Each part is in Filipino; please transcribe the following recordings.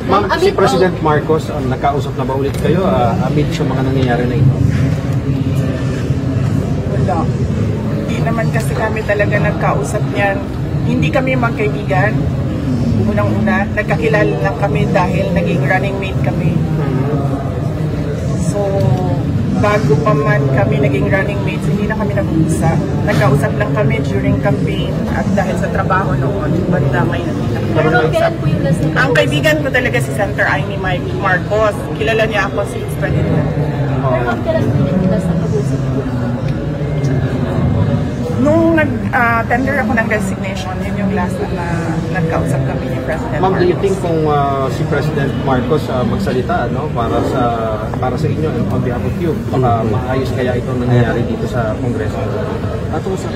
Ma'am, si President Marcos, nagkausap na ba ulit kayo amid sa mga nangyayari na ito? Wala. Hindi naman kasi kami talaga nagkausap niyan. Hindi kami magkaibigan. Unang-una, nagkakilala lang kami dahil naging running mate kami. So, bago pa man kami naging running mates, hindi na kami nag-uusap. Nagkausap lang kami during campaign at dahil sa trabaho noon, banda may nakita. Pero kailan po yung last na Ang kaibigan ko talaga si Senator Amy Mike Marcos. Kilala niya ako si ex-president. Pero kailan po yung last na pag-uusap po? Nung nag-tender ako ng resignation, yun yung last na nagkausap kami ni President Ma'am, do you think Marcos. kung si President Marcos magsalita para sa inyo and on behalf of you, baka maayos kaya ito nangyayari dito sa Kongreso? Ato sa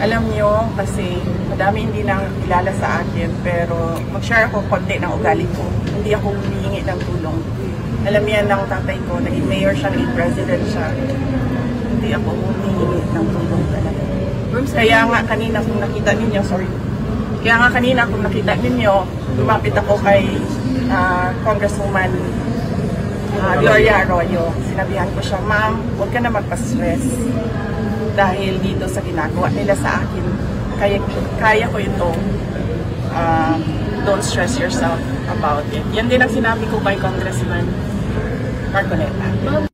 Alam niyo, kasi madami hindi nang kilala sa akin, pero mag-share ako konti ng ugali ko. Hindi ako humihingi ng tulong. Alam yan ng tatay ko, naging mayor siya, naging president siya. Hindi ako humihingi ng tulong talaga. Kaya nga kanina kung nakita ninyo, kung nakita ninyo, lumapit ako kay Congresswoman Gloria Arroyo. Sinabihan ko siya, ma'am, huwag ka na magpa-stress. Dahil dito sa ginagawa nila sa akin, kaya ko ito. Don't stress yourself about it. Yan din ang sinabi ko kay Congressman Marcoleta.